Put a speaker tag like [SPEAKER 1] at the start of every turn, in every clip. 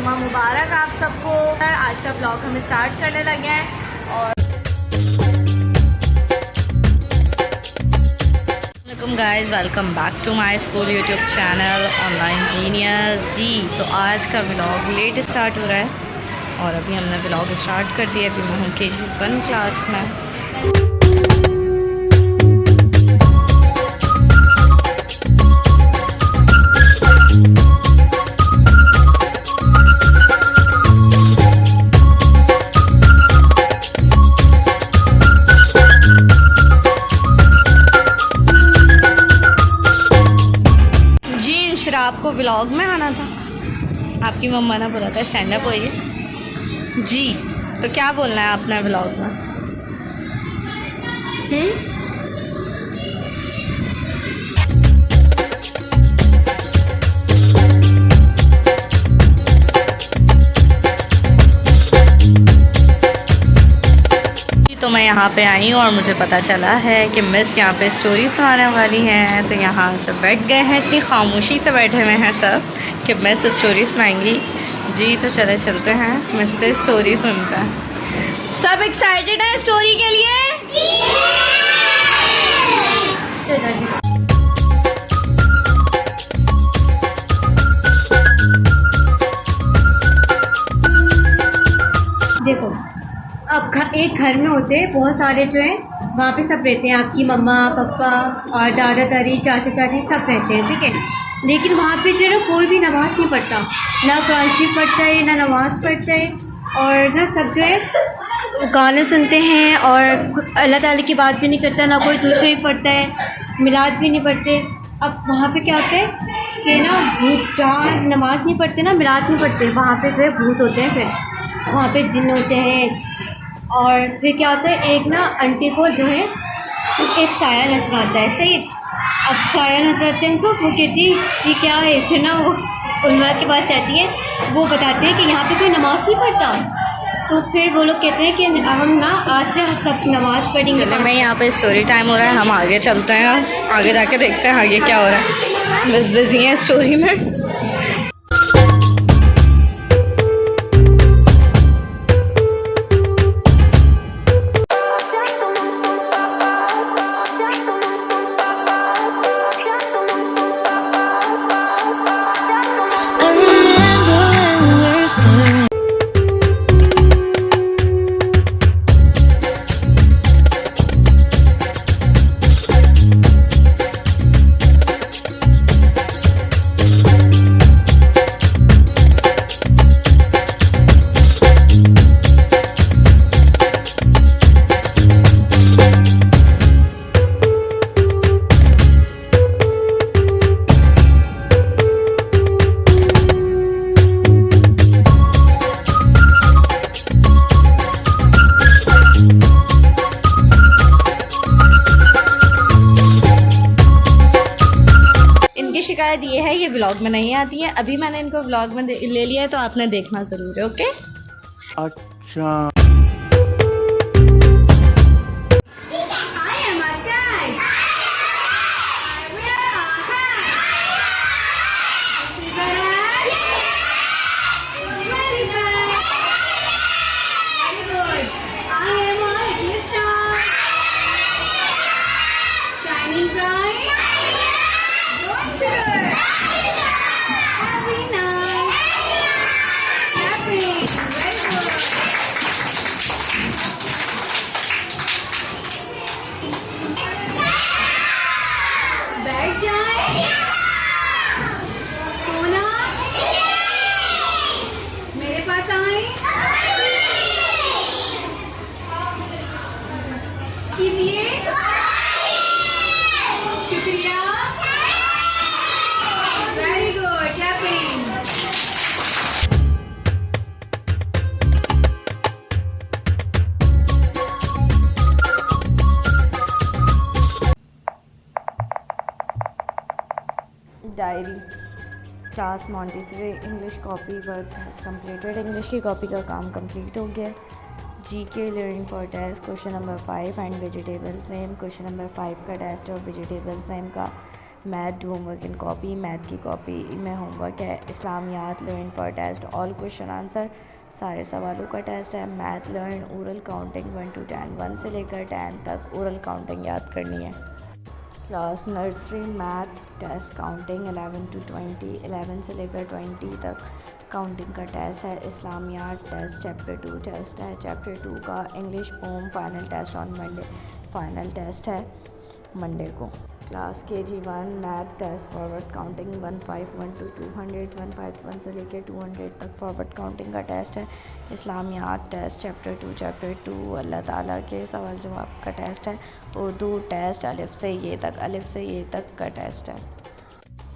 [SPEAKER 1] जुम्मा मुबारक आप सबको। आज का ब्लॉग हम स्टार्ट करने लगे हैं और guys welcome back to my school YouTube channel online genius. जी तो आज का व्लॉग लेट स्टार्ट हो रहा है और अभी हमने व्लॉग स्टार्ट कर दिया। अभी मैं हूँ KG1 क्लास में। आपको व्लॉग में आना था, आपकी मम्मा ने बोला था स्टैंड अप होइए। जी तो क्या बोलना है आपने व्लॉग में? तो मैं यहाँ पे आई हूँ और मुझे पता चला है कि मिस यहाँ पे स्टोरी सुनाने वाली हैं। तो यहाँ सब बैठ गए हैं, इतनी खामोशी से बैठे हुए हैं सब कि मिस स्टोरी सुनाएंगी। जी तो चलते हैं मिस से स्टोरी सुनते हैं। सब एक्साइटेड है स्टोरी के लिए?
[SPEAKER 2] देखो अब एक घर में होते हैं बहुत सारे जो हैं, वहाँ पे सब रहते हैं, आपकी मम्मा पापा और दादा दादी चाचा चाची सब रहते हैं, ठीक है। लेकिन वहाँ पे जो है कोई भी नमाज़ नहीं पढ़ता, ना कुरान शरीफ पढ़ता है ना नमाज़ पढ़ता है, और ना सब जो है गाने सुनते हैं और अल्लाह ताला की बात भी नहीं करता, ना कोई दूसरा ही पढ़ता है, मिलाद भी नहीं पढ़ते। अब वहाँ पे क्या होता है कि ना भूत, जहाँ नमाज़ नहीं पढ़ते ना मिलाद नहीं पढ़ते, वहाँ पे जो है भूत होते हैं, फिर वहाँ पे जिन्न होते हैं। और फिर क्या होता है, एक ना आंटी को जो है एक साया नजर आता है, सही। अब साया नजर आते हैं उनको, वो कहती है ये क्या है। फिर ना वो उलमा के पास जाती है, वो बताते हैं कि यहाँ पे कोई नमाज़ नहीं पढ़ता। तो फिर वो लोग कहते हैं कि हम ना आज से सब नमाज़ पढ़ेंगे।
[SPEAKER 1] मैं यहाँ पे स्टोरी टाइम हो रहा है, हम आगे चलते हैं, आगे जाके देखते हैं आगे क्या हो रहा है। बस बिजी हैं स्टोरी में। शिकायत ये है ये व्लॉग में नहीं आती है। अभी मैंने इनको व्लॉग में ले लिया है तो आपने देखना जरूर है। ओके
[SPEAKER 3] अच्छा
[SPEAKER 1] कीजिए, शुक्रिया, very good, clapping. Diary class Montessori English copy work has completed. English की कॉपी का काम कंप्लीट हो गया। GK learning for test question number 5 and vegetables name. Question number 5 का टेस्ट और वेजिटेबल्स नेम का math do homework in copy, math की copy में होमवर्क है। इस्लामियात learn for test, all question answer, सारे सवालों का टेस्ट है। Math learn oral counting 1 to 10, 1 से लेकर 10 तक ओरल काउंटिंग याद करनी है। Class nursery math test counting 11 to 20, 11 से लेकर 20 तक काउंटिंग का टेस्ट है। इस्लामियात टेस्ट चैप्टर 2 टेस्ट है। चैप्टर 2 का English poem final test on Monday, final test है मंडे को। Class KG1 math test forward counting 151 to 200, 151 से लेकर 200 तक फॉरवर्ड काउंटिंग का टेस्ट है। इस्लामियात टेस्ट चैप्टर 2 अल्लाह ताला के सवाल जवाब का टेस्ट है। उर्दू टेस्ट अलिफ से ये तक का टेस्ट है।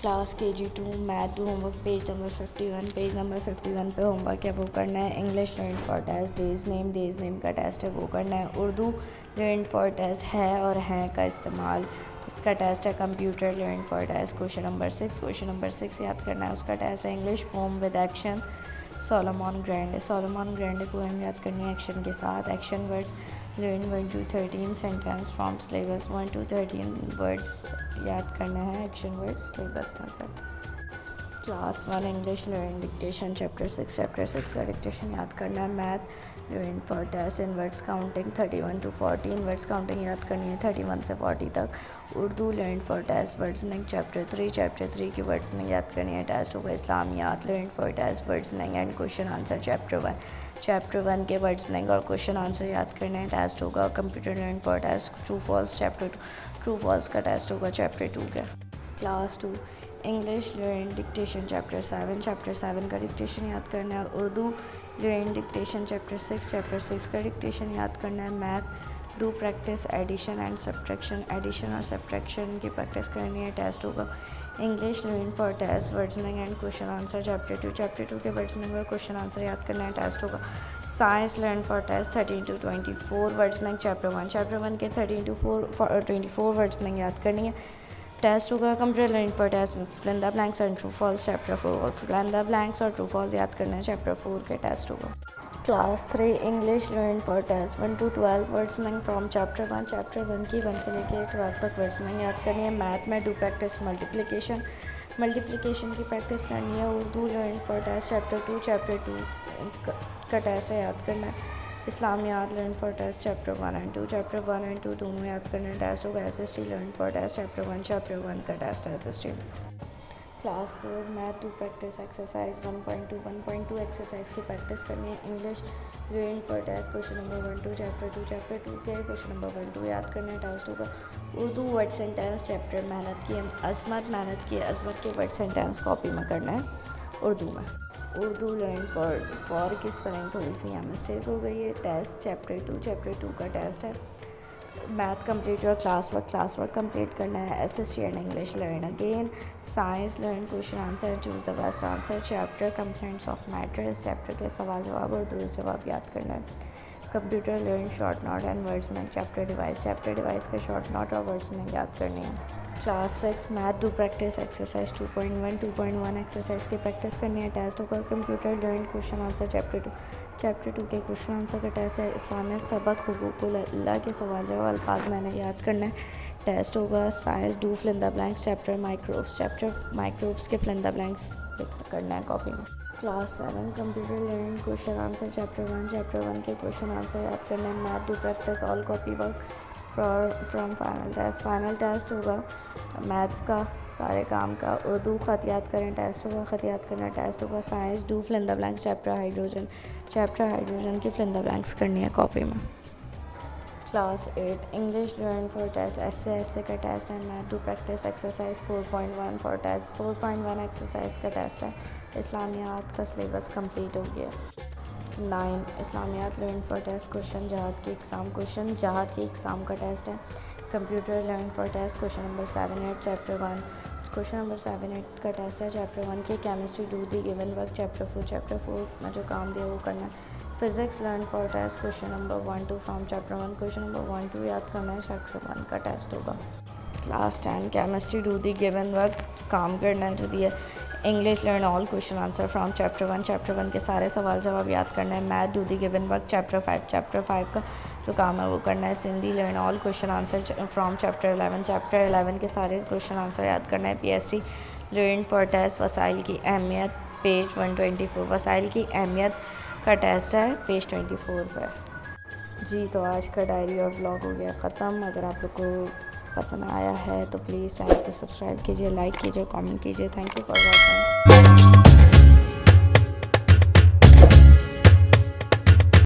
[SPEAKER 1] Class KG2 math do homework page number 51, page number 51 पे होमवर्क है वो करना है। English learn for test days name का टेस्ट है वो करना है। उर्दू लर्न फॉर टेस्ट है और हैं का इस्तेमाल, इसका टेस्ट है। Computer learn for test question number 6 याद करना है, उसका टेस्ट है। English poem with action Solomon Grundy poem याद करनी है एक्शन के साथ। Action words learn 1 to 13 sentence from syllabus, 1 to 13 words याद करना है एक्शन वर्ड्स सिलेबस में से। Class 1 English learn dictation chapter 6 का डिक्टेशन याद करना है। Math learn for test in words counting 31 to 40, words counting याद करनी है 31 से 40 तक। Urdu learn for test words meaning chapter 3 की वर्ड्स मीनिंग याद करनी है, टेस्ट होगा। इस्लामियात learn for test words meaning and question answer chapter 1 के वर्ड्स मीनिंग और क्वेश्चन आंसर याद करना है, टेस्ट होगा। Computer learn for test true false chapter 2 true false का टेस्ट होगा चैप्टर 2 का। Class 2 English learn dictation chapter 7 का डिक्टेशन याद करना है। उर्दू लर्न डिक्टेशन चैप्टर 6 का डिक्टेशन याद करना है। Math do practice addition and subtraction की प्रैक्टिस करनी है, टेस्ट होगा। English learn for test words meaning and question answer chapter 2 के वर्ड्स मीनिंग और क्वेश्चन आंसर याद करना है, टेस्ट होगा। Science learn for test 13 to 24 words meaning chapter 1 के 13 to 24 वर्ड्स मीनिंग याद करनी है, टेस्ट होगा। Computer learn for test fill in the blanks and true false chapter 4 और फिल इन द ब्लैंक्स और ट्रू फॉल्स याद करना है, चैप्टर 4 के टेस्ट होगा। Class 3 English learn for test 1 to 12 words meaning from chapter 1 की 1 से लेकर 12 तक वर्ड्स मीनिंग याद करनी है। मैथ में डू प्रैक्टिस मल्टीप्लिकेशन की प्रैक्टिस करनी है। Urdu learn for test chapter 2 का टेस्ट है, याद करना है। इस्लामियात learn for test chapter 1 and 2 दोनों याद करना है, टेस्ट होगा। SST learn for test chapter 1 का टेस्ट है SST। Class 4 math to practice exercise 1.2 exercise की प्रैक्टिस करनी है। English learn for test question number 1 to chapter 2 के क्वेश्चन नंबर 1 2 याद करना है, टेस्ट होगा। उर्दू वर्ड सेंटेंस चैप्टर मेहनत की अजमत के वर्ड सेंटेंस कॉपी में करना है उर्दू में। उर्दू लर्न फॉर की स्पेलिंग थोड़ी सी यहाँ मिस्टेक हो गई है। टेस्ट चैप्टर 2 का टेस्ट है। मैथ कंप्लीट और क्लास वर्क कंप्लीट करना है। SST and English learn again. Science learn question answer choose the best answer chapter complaints of matters chapter के सवाल जवाब और दुरुस्त जवाब याद करना है। Computer learn short note and words में चैप्टर डिवाइस के शॉर्ट नोट और वर्ड्स में याद करने हैं। Class 6 math do practice exercise 2.1 exercise की प्रैक्टिस करनी है, टेस्ट होगा। Computer learn question answer chapter 2 के क्वेश्चन आंसर का टेस्ट है। इस्लामिक सबक हुकूकुल अल्लाह के सवाल जवाब अल्फाज मैंने याद करना है, टेस्ट होगा। Science do fill in the blanks chapter microbes के फिल इन द ब्लैंक्स करना है कॉपी में। Class 7 computer learn question answer chapter 1 के क्वेश्चन आंसर याद करना है। Math do practice all copy work from final test होगा मैथ्स का सारे काम का। उर्दू ख़त याद करें, टेस्ट होगा। ख़त याद करना, टेस्ट होगा। Science do fill in the blanks chapter hydrogen की फिल इन द ब्लैंक्स करनी है कॉपी में। Class 8 English learn for test essay का टेस्ट है। Math do practice exercise 4.1 for test 4.1 exercise का टेस्ट है। इस्लामियात का सिलेबस कंप्लीट हो गया। 9 इस्लामियात लर्न फॉर टेस्ट क्वेश्चन जहाद की एग्ज़ाम का टेस्ट है। Computer learn for test question number 7-8 chapter 1 का टेस्ट है। चैप्टर 1 के chemistry do the given work chapter 4 में जो काम दिया वो करना है। Physics learn for test question number 1-2 from chapter 1 question number 1-2 याद करना है, चैप्टर 1 का टेस्ट होगा। Class 10 chemistry do the given work काम करना है जो दिया। English learn all question answer from chapter 1। Chapter 1 के सारे सवाल जवाब याद करना है। Math do the given work. Chapter 5 का जो काम है वो करना है। Sindhi learn all question answer from chapter 11। Chapter 11 के सारे क्वेश्चन आंसर याद करना है। पीएसटी रीडिंग फॉर टेस्ट वसाइल की अहमियत पेज 124। वसाइल की अहमियत का टेस्ट है पेज 24 पर। जी तो आज का डायरी और व्लॉग हो गया ख़त्म। अगर आप लोग को पसंद आया है तो प्लीज़ चैनल को सब्सक्राइब कीजिए, लाइक कीजिए, कमेंट कीजिए। Thank you for watching.